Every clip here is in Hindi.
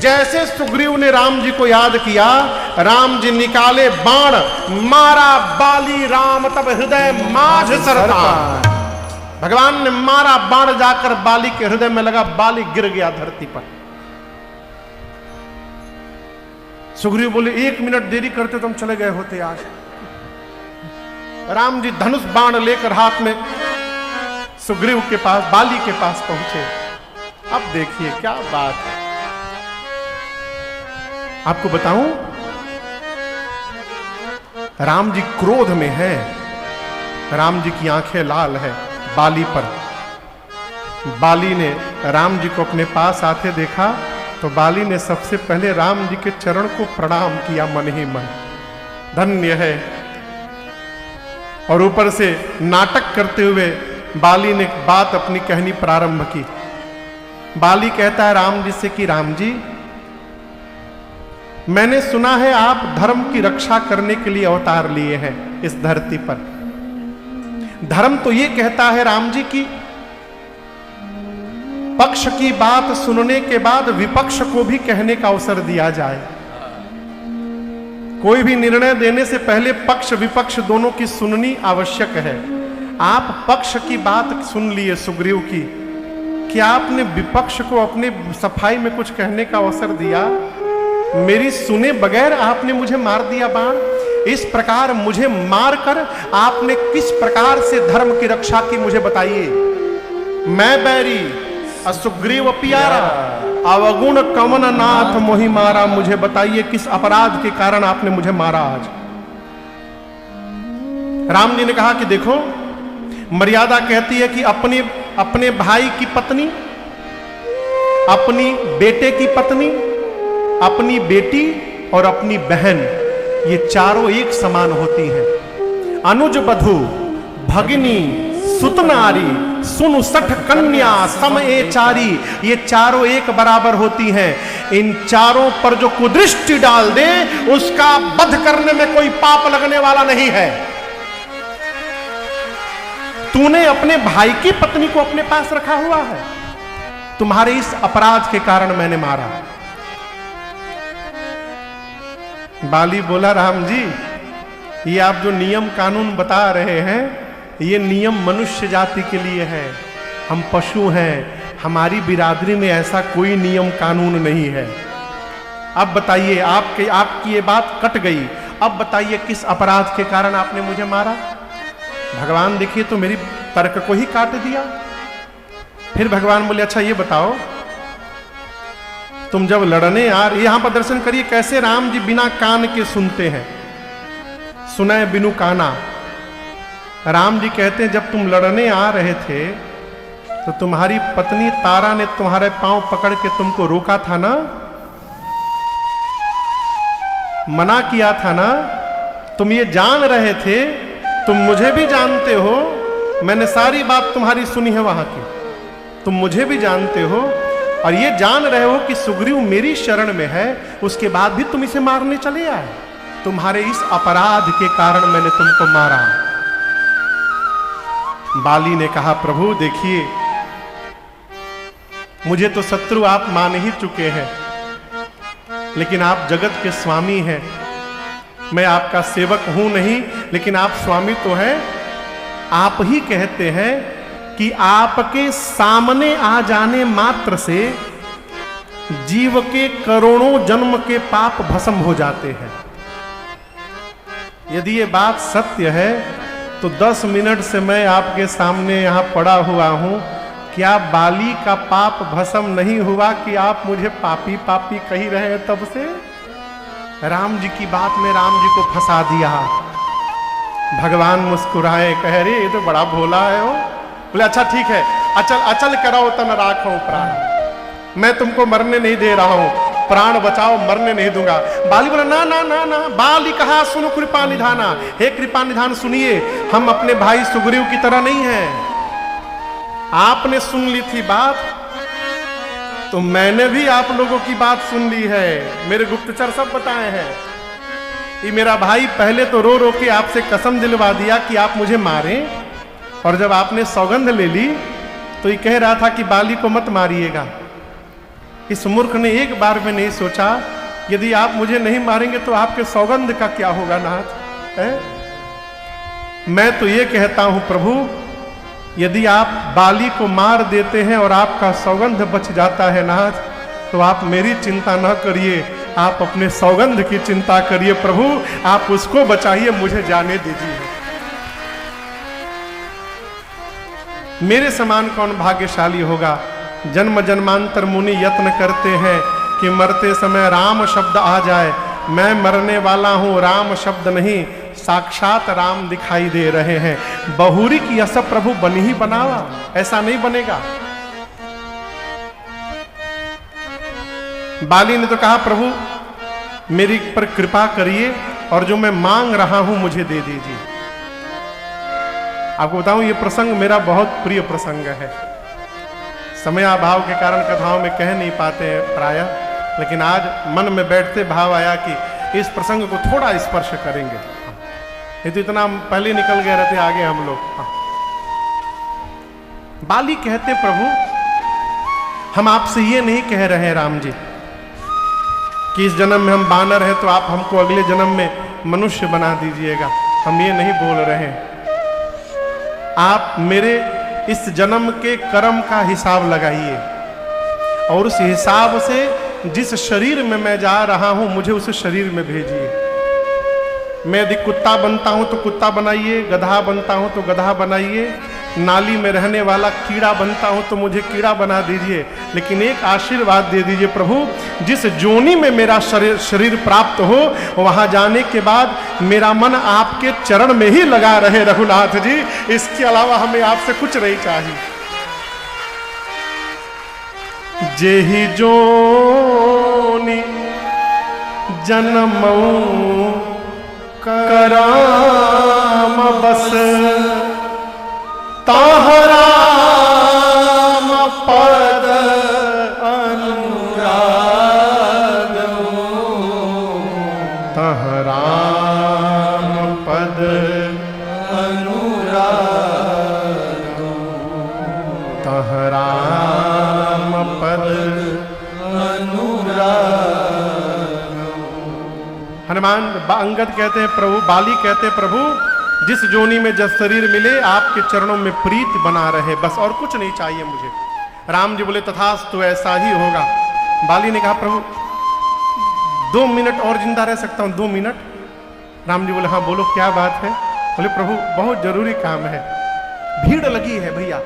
जैसे सुग्रीव ने राम जी को याद किया, राम जी निकाले बाण, मारा बाली राम तब हृदय माझ सरता। भगवान ने मारा बाण, जाकर बाली के हृदय में लगा, बाली गिर गया धरती पर। सुग्रीव बोले 1 मिनट देरी करते तो हम चले गए होते आज। राम जी धनुष बाण लेकर हाथ में सुग्रीव के पास, बाली के पास पहुंचे। अब देखिए क्या बात है, आपको बताऊं, राम जी क्रोध में है, राम जी की आंखें लाल है बाली पर। बाली ने राम जी को अपने पास आते देखा तो बाली ने सबसे पहले राम जी के चरण को प्रणाम किया मन ही मन, धन्य है। और ऊपर से नाटक करते हुए बाली ने बात अपनी कहनी प्रारंभ की। बाली कहता है राम जी से कि राम जी, मैंने सुना है आप धर्म की रक्षा करने के लिए अवतार लिए हैं इस धरती पर। धर्म तो ये कहता है राम जी की पक्ष की बात सुनने के बाद विपक्ष को भी कहने का अवसर दिया जाए। कोई भी निर्णय देने से पहले पक्ष विपक्ष दोनों की सुननी आवश्यक है। आप पक्ष की बात सुन लिए सुग्रीव की, क्या आपने विपक्ष को अपने सफाई में कुछ कहने का अवसर दिया? मेरी सुने बगैर आपने मुझे मार दिया बाण। इस प्रकार मुझे मारकर आपने किस प्रकार से धर्म की रक्षा की मुझे बताइए। मैं बैरी असुग्रीव प्यारा, अवगुण कमन नाथ मोहि मारा। मुझे बताइए किस अपराध के कारण आपने मुझे मारा आज। राम जी ने कहा कि देखो, मर्यादा कहती है कि अपने भाई की पत्नी, अपनी बेटे की पत्नी, अपनी बेटी और अपनी बहन, ये चारों एक समान होती हैं। अनुज बधू, भगिनी, सुतनारी, सुनु सठ कन्या, सम ए चारी, ये चारों एक बराबर होती हैं। इन चारों पर जो कुदृष्टि डाल दे उसका वध करने में कोई पाप लगने वाला नहीं है। तूने अपने भाई की पत्नी को अपने पास रखा हुआ है, तुम्हारे इस अपराध के कारण मैंने मारा। बाली बोला राम जी, ये आप जो नियम कानून बता रहे हैं, ये नियम मनुष्य जाति के लिए है। हम पशु हैं, हमारी बिरादरी में ऐसा कोई नियम कानून नहीं है। अब बताइए, आपकी ये बात कट गई। अब बताइए किस अपराध के कारण आपने मुझे मारा? भगवान देखिए तो मेरी तर्क को ही काट दिया। फिर भगवान बोले अच्छा ये बताओ, तुम जब लड़ने यहां पर दर्शन करिए कैसे राम जी बिना कान के सुनते हैं, सुने बिनु काना। राम जी कहते हैं जब तुम लड़ने आ रहे थे तो तुम्हारी पत्नी तारा ने तुम्हारे पांव पकड़ के तुमको रोका था ना, मना किया था ना। तुम ये जान रहे थे, तुम मुझे भी जानते हो, मैंने सारी बात तुम्हारी सुनी है वहां की, तुम मुझे भी जानते हो और ये जान रहे हो कि सुग्रीव मेरी शरण में है, उसके बाद भी तुम इसे मारने चले आए। तुम्हारे इस अपराध के कारण मैंने तुमको मारा। बाली ने कहा प्रभु देखिए, मुझे तो शत्रु आप मान ही चुके हैं, लेकिन आप जगत के स्वामी हैं। मैं आपका सेवक हूं नहीं, लेकिन आप स्वामी तो हैं। आप ही कहते हैं कि आपके सामने आ जाने मात्र से जीव के करोड़ों जन्म के पाप भस्म हो जाते हैं। यदि ये बात सत्य है तो 10 मिनट से मैं आपके सामने यहां पड़ा हुआ हूं। क्या बाली का पाप भस्म नहीं हुआ कि आप मुझे पापी पापी कही रहे हैं? तब से राम जी की बात में राम जी को फंसा दिया। भगवान मुस्कुराए, कह रहे ये तो बड़ा भोला है वो। बोले अच्छा ठीक है, अचल कराओ तन राखो प्राण, मैं तुमको मरने नहीं दे रहा हूं, प्राण बचाओ, मरने नहीं दूंगा। बाली बोला ना ना ना ना। बाली कहा सुनो कृपा निधाना, हे कृपा निधान सुनिए, हम अपने भाई सुग्रीव की तरह नहीं हैं। आपने सुन ली थी बात तो मैंने भी आप लोगों की बात सुन ली है, मेरे गुप्तचर सब बताए हैं। ये मेरा भाई पहले तो रो रो के आपसे कसम दिलवा दिया कि आप मुझे मारें, और जब आपने सौगंध ले ली तो ये कह रहा था कि बाली को मत मारिएगा, इस मूर्ख ने एक बार भी नहीं सोचा यदि आप मुझे नहीं मारेंगे तो आपके सौगंध का क्या होगा नाथ है? मैं तो ये कहता हूं प्रभु, यदि आप बाली को मार देते हैं और आपका सौगंध बच जाता है नाथ, तो आप मेरी चिंता न करिए, आप अपने सौगंध की चिंता करिए प्रभु, आप उसको बचाइए, मुझे जाने दीजिए। मेरे समान कौन भाग्यशाली होगा? जन्म जन्मांतर मुनि यत्न करते हैं कि मरते समय राम शब्द आ जाए। मैं मरने वाला हूं, राम शब्द नहीं, साक्षात राम दिखाई दे रहे हैं। बहुरी की यश प्रभु बन ही बनावा, ऐसा नहीं बनेगा। बाली ने तो कहा प्रभु मेरी पर कृपा करिए और जो मैं मांग रहा हूं मुझे दे दीजिए। आपको बताऊं ये प्रसंग मेरा बहुत प्रिय प्रसंग है। समय अभाव के कारण कथाओं में कह नहीं पाते हैं प्रायः, लेकिन आज मन में बैठते भाव आया कि इस प्रसंग को थोड़ा स्पर्श करेंगे। ये तो इतना पहले निकल गए रहते आगे हम लोग। बाली कहते प्रभु हम आपसे ये नहीं कह रहे हैं राम जी कि इस जन्म में हम बानर हैं तो आप हमको अगले जन्म में मनुष्य बना दीजिएगा, हम ये नहीं बोल रहे हैं। आप मेरे इस जन्म के कर्म का हिसाब लगाइए और उस हिसाब से जिस शरीर में मैं जा रहा हूं मुझे उस शरीर में भेजिए। मैं यदि कुत्ता बनता हूं तो कुत्ता बनाइए, गधा बनता हूं तो गधा बनाइए, नाली में रहने वाला कीड़ा बनता हूं तो मुझे कीड़ा बना दीजिए, लेकिन एक आशीर्वाद दे दीजिए प्रभु, जिस जोनी में मेरा शरीर प्राप्त हो वहां जाने के बाद मेरा मन आपके चरण में ही लगा रहे रघुनाथ जी, इसके अलावा हमें आपसे कुछ नहीं चाहिए। जेहि जोनी जन्मऊ कराम बस, ताहराम पद अनुराग, ताहराम पद अनुराग, ताहराम पद अनुराग। हनुमान अंगद कहते हैं प्रभु, बाली कहते हैं प्रभु जिस जोनी में जब शरीर मिले आपके चरणों में प्रीत बना रहे, बस और कुछ नहीं चाहिए मुझे। राम जी बोले तथास्तु ऐसा ही होगा। बाली ने कहा प्रभु 2 मिनट और जिंदा रह सकता हूं, 2 मिनट। राम जी बोले हाँ बोलो क्या बात है? बोले प्रभु बहुत जरूरी काम है। भीड़ लगी है भैया,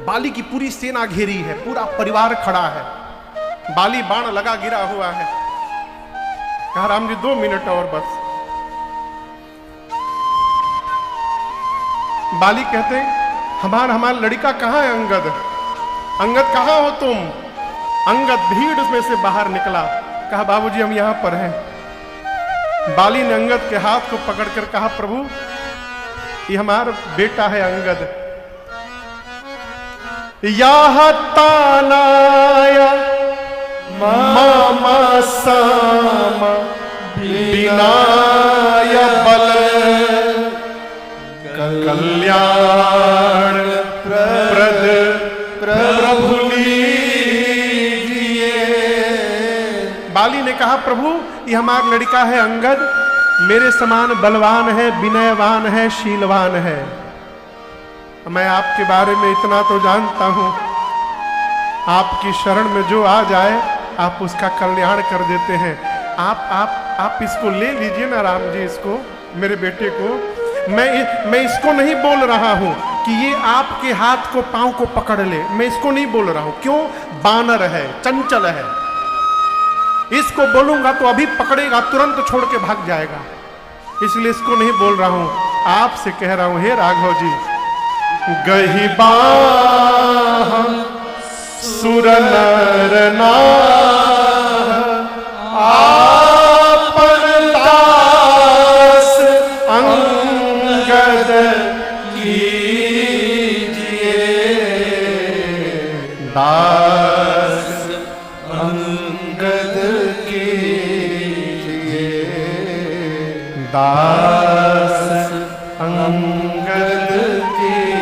बाली की पूरी सेना घेरी है, पूरा परिवार खड़ा है, बाली बाण लगा गिरा हुआ है। कहा राम जी 2 मिनट और बस। बाली कहते हमारा लड़का कहाँ है? अंगद, अंगद कहाँ हो तुम? अंगद भीड़ में से बाहर निकला, कहा बाबूजी हम यहां पर हैं। बाली ने अंगद के हाथ को पकड़कर कहा प्रभु ये हमारा बेटा है अंगद। याह तानाया मामा सामा बिनाय बल, कल्याण प्रद प्रभु लीजिए। बाली ने कहा प्रभु ये हमारा लड़का है अंगद, मेरे समान बलवान है, विनयवान है, शीलवान है। मैं आपके बारे में इतना तो जानता हूं, आपकी शरण में जो आ जाए आप उसका कल्याण कर देते हैं। आप इसको ले लीजिए ना राम जी, इसको मेरे बेटे को। मैं इसको नहीं बोल रहा हूं कि ये आपके हाथ को पांव को पकड़ ले, मैं इसको नहीं बोल रहा हूं। क्यों? बानर है, चंचल है, इसको बोलूंगा तो अभी पकड़ेगा, तुरंत छोड़ के भाग जाएगा, इसलिए इसको नहीं बोल रहा हूं, आपसे कह रहा हूं हे राघव जी। गही बाह सुर नर नार, आपन दास अंगद कीजिए, दास अंगद कीजिए, दास अंगद कीजिए।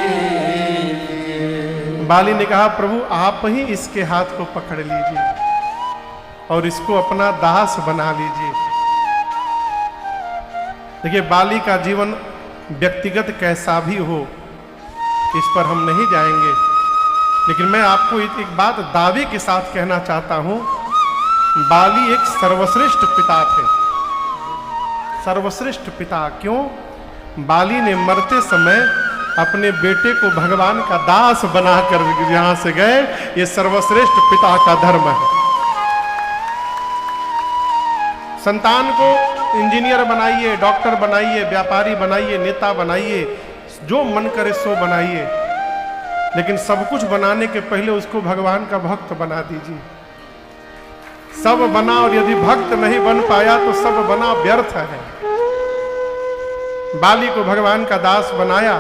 बाली ने कहा प्रभु आप ही इसके हाथ को पकड़ लीजिए। और इसको अपना दास बना लीजिए। देखिए, बाली का जीवन व्यक्तिगत कैसा भी हो, इस पर हम नहीं जाएंगे, लेकिन मैं आपको एक बात दावे के साथ कहना चाहता हूं, बाली एक सर्वश्रेष्ठ पिता थे। सर्वश्रेष्ठ पिता क्यों? बाली ने मरते समय अपने बेटे को भगवान का दास बनाकर यहां से गए। ये सर्वश्रेष्ठ पिता का धर्म है। संतान को इंजीनियर बनाइए, डॉक्टर बनाइए, व्यापारी बनाइए, नेता बनाइए, जो मन करे सो बनाइए, लेकिन सब कुछ बनाने के पहले उसको भगवान का भक्त बना दीजिए। सब बना और यदि भक्त नहीं बन पाया तो सब बना व्यर्थ है। बाली को भगवान का दास बनाया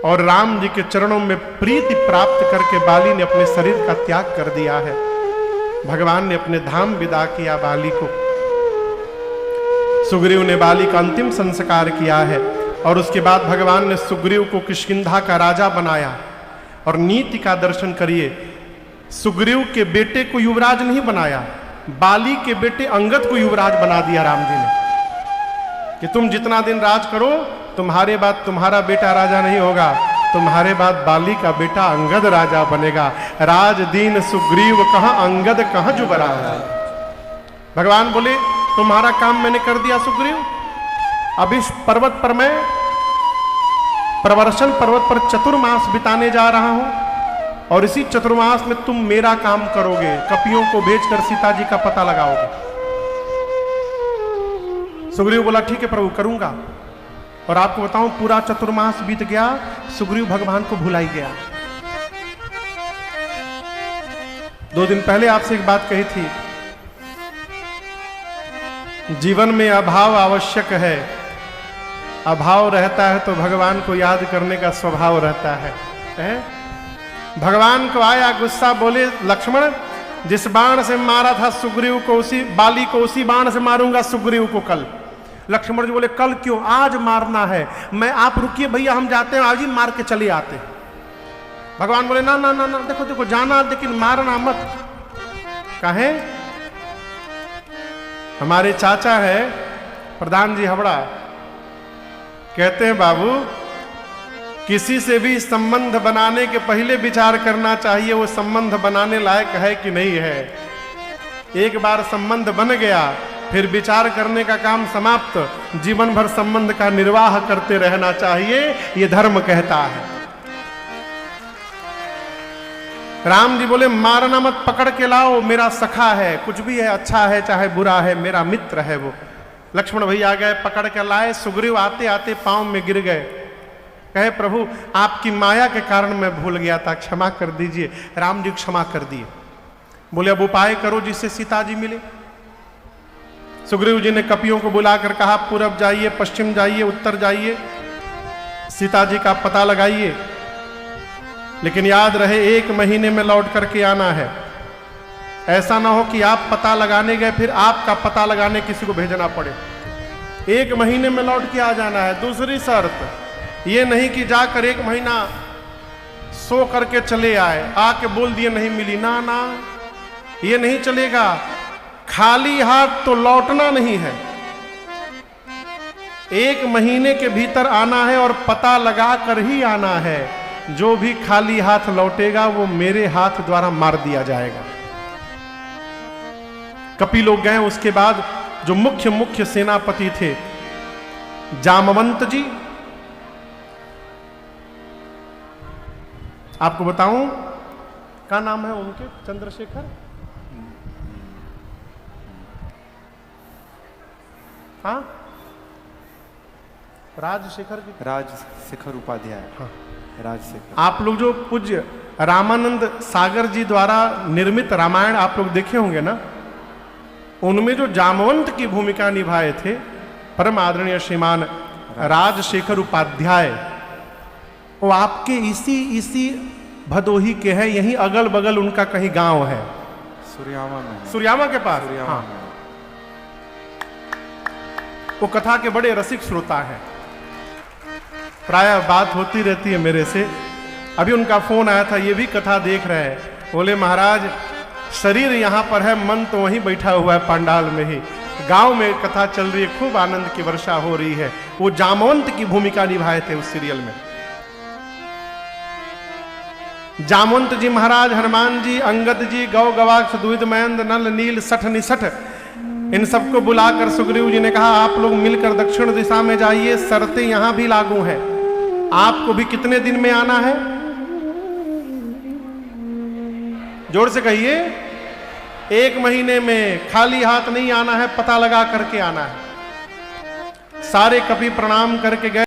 और राम जी के चरणों में प्रीति प्राप्त करके बाली ने अपने शरीर का त्याग कर दिया है। भगवान ने अपने धाम विदा किया बाली को। सुग्रीव ने बाली का अंतिम संस्कार किया है और उसके बाद भगवान ने सुग्रीव को किष्किंधा का राजा बनाया। और नीति का दर्शन करिए, सुग्रीव के बेटे को युवराज नहीं बनाया, बाली के बेटे अंगद को युवराज बना दिया राम जी ने कि तुम जितना दिन राज करो, तुम्हारे बाद तुम्हारा बेटा राजा नहीं होगा, तुम्हारे बाद बाली का बेटा अंगद राजा बनेगा। राज दीन सुग्रीव कहां, अंगद कहां युवराज। भगवान बोले तुम्हारा काम मैंने कर दिया सुग्रीव, अब इस पर्वत पर मैं प्रवर्षण पर्वत पर चतुर्मास बिताने जा रहा हूं और इसी चतुर्मास में तुम मेरा काम करोगे, कपियों को भेजकर सीता जी का पता लगाओगे। सुग्रीव बोला ठीक है प्रभु, करूंगा। और आपको बताऊं, पूरा चतुर्मास बीत गया, सुग्रीव भगवान को भुला ही गया। 2 दिन पहले आपसे एक बात कही थी, जीवन में अभाव आवश्यक है। अभाव रहता है तो भगवान को याद करने का स्वभाव रहता है। भगवान को आया गुस्सा, बोले लक्ष्मण जिस बाण से मारा था सुग्रीव को, उसी बाली को उसी बाण से मारूंगा सुग्रीव को कल। लक्ष्मण जी बोले कल क्यों, आज मारना है। मैं, आप रुकिए भैया, हम जाते हैं, आज ही मार के चले आते हैं। भगवान बोले ना ना ना ना, देखो देखो जाना, लेकिन मारना मत। कहे हमारे चाचा है प्रधान जी हबड़ा, कहते हैं बाबू किसी से भी संबंध बनाने के पहले विचार करना चाहिए वो संबंध बनाने लायक है कि नहीं है। एक बार संबंध बन गया फिर विचार करने का काम समाप्त, जीवन भर संबंध का निर्वाह करते रहना चाहिए, ये धर्म कहता है। राम जी बोले मारना मत, पकड़ के लाओ, मेरा सखा है, कुछ भी है, अच्छा है चाहे बुरा है, मेरा मित्र है वो। लक्ष्मण भैया गए, पकड़ के लाए। सुग्रीव आते आते पांव में गिर गए, कहे प्रभु आपकी माया के कारण मैं भूल गया था, क्षमा कर दीजिए। राम जी क्षमा कर दिए। बोले अब उपाय करो जिससे सीता जी मिले। सुग्रीव जी ने कपियों को बुलाकर कहा पूरब जाइए, पश्चिम जाइए, उत्तर जाइए, सीता जी का पता लगाइए, लेकिन याद रहे 1 महीने में लौट करके आना है। ऐसा ना हो कि आप पता लगाने गए फिर आपका पता लगाने किसी को भेजना पड़े। 1 महीने में लौट के आ जाना है। दूसरी शर्त ये नहीं कि जाकर 1 महीना सो करके चले आए, आके बोल दिए नहीं मिली, ना ना, ये नहीं चलेगा। खाली हाथ तो लौटना नहीं है। 1 महीने के भीतर आना है और पता लगा कर ही आना है। जो भी खाली हाथ लौटेगा वो मेरे हाथ द्वारा मार दिया जाएगा। कपि लोग गए। उसके बाद जो मुख्य सेनापति थे जामवंत जी, आपको बताऊं क्या नाम है उनके, चंद्रशेखर, हाँ राजशेखर उपाध्याय। हाँ राजशेखर। आप लोग जो पूज्य रामानंद सागर जी द्वारा निर्मित रामायण आप लोग देखे होंगे ना, उनमें जो जामवंत की भूमिका निभाए थे परम आदरणीय श्रीमान राजशेखर उपाध्याय, वो आपके इसी भदोही के हैं। यहीं अगल बगल उनका कहीं गांव है, सूर्यामा के पास। हाँ, वो कथा के बड़े रसिक श्रोता हैं, प्रायः बात होती रहती है मेरे से। अभी उनका फोन आया था, ये भी कथा देख रहे हैं। बोले महाराज शरीर यहाँ पर है, मन तो वहीं बैठा हुआ है पांडाल में ही। गांव में कथा चल रही है, खूब आनंद की वर्षा हो रही है। वो जामवंत की भूमिका निभाए थे उस सीरियल में। जामवंत जी महाराज, हनुमान जी, अंगद जी, गौ गवाक्ष, द्विध महेंद्र, नल नील, सठ निसठ, इन सबको बुलाकर सुग्रीव जी ने कहा आप लोग मिलकर दक्षिण दिशा में जाइए, शर्तें यहां भी लागू हैं। आपको भी कितने दिन में आना है? जोर से कहिए। 1 महीने में। खाली हाथ नहीं आना है, पता लगा करके आना है। सारे कपि प्रणाम करके गए।